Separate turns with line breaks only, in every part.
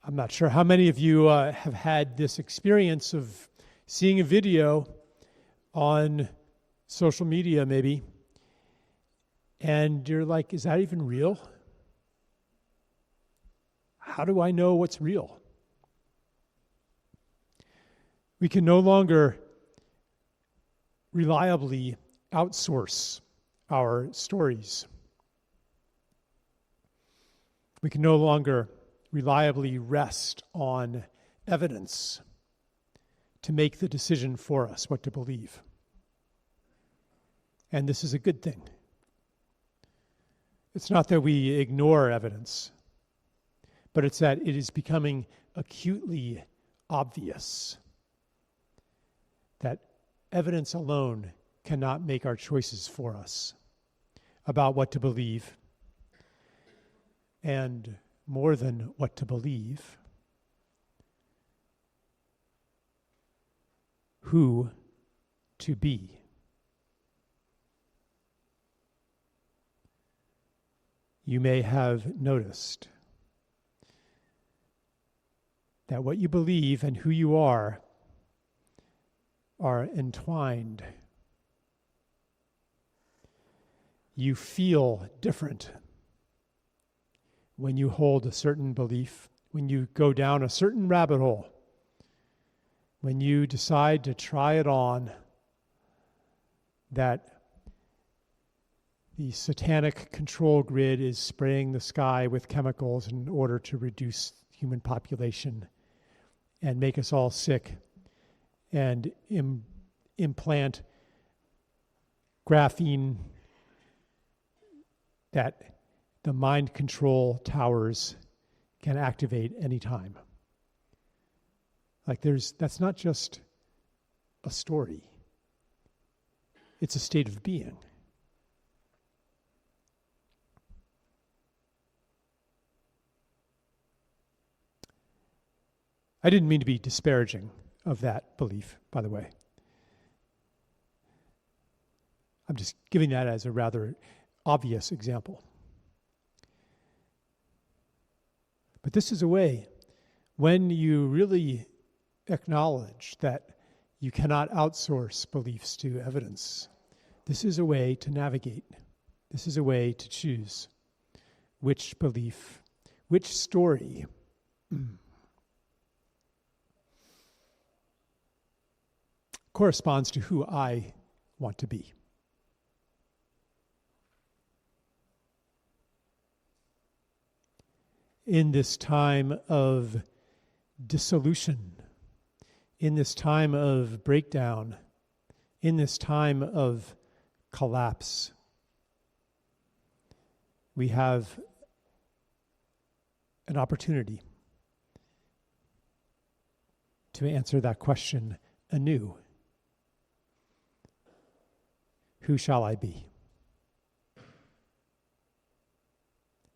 I'm not sure how many of you have had this experience of seeing a video on social media maybe, and you're like, is that even real? How do I know what's real? We can no longer reliably outsource our stories. We can no longer reliably rest on evidence to make the decision for us what to believe. And this is a good thing. It's not that we ignore evidence, but it's that it is becoming acutely obvious that evidence alone cannot make our choices for us about what to believe, and more than what to believe, who to be. You may have noticed that what you believe and who you are entwined. You feel different when you hold a certain belief, when you go down a certain rabbit hole, when you decide to try it on, that the satanic control grid is spraying the sky with chemicals in order to reduce human population and make us all sick and implant graphene that the mind control towers can activate anytime. That's not just a story. It's a state of being. I didn't mean to be disparaging of that belief, by the way. I'm just giving that as a rather obvious example. But this is a way, when you really acknowledge that you cannot outsource beliefs to evidence, this is a way to navigate. This is a way to choose which belief, which story corresponds to who I want to be. In this time of dissolution, in this time of breakdown, in this time of collapse, we have an opportunity to answer that question anew. Who shall I be?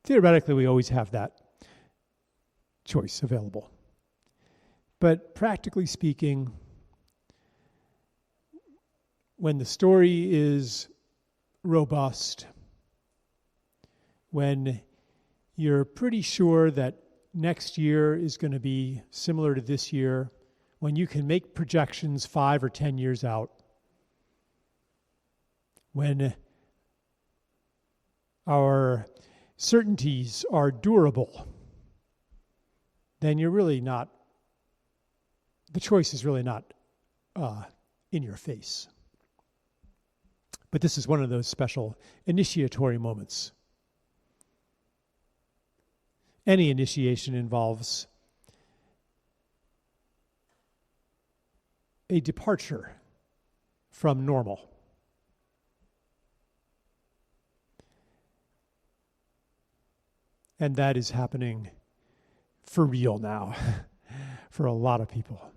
Theoretically, we always have that choice available. But practically speaking, when the story is robust, when you're pretty sure that next year is going to be similar to this year, when you can make projections 5 or 10 years out, when our certainties are durable, then you're really not, the choice is really not in your face. But this is one of those special initiatory moments. Any initiation involves a departure from normal. And that is happening for real now for a lot of people.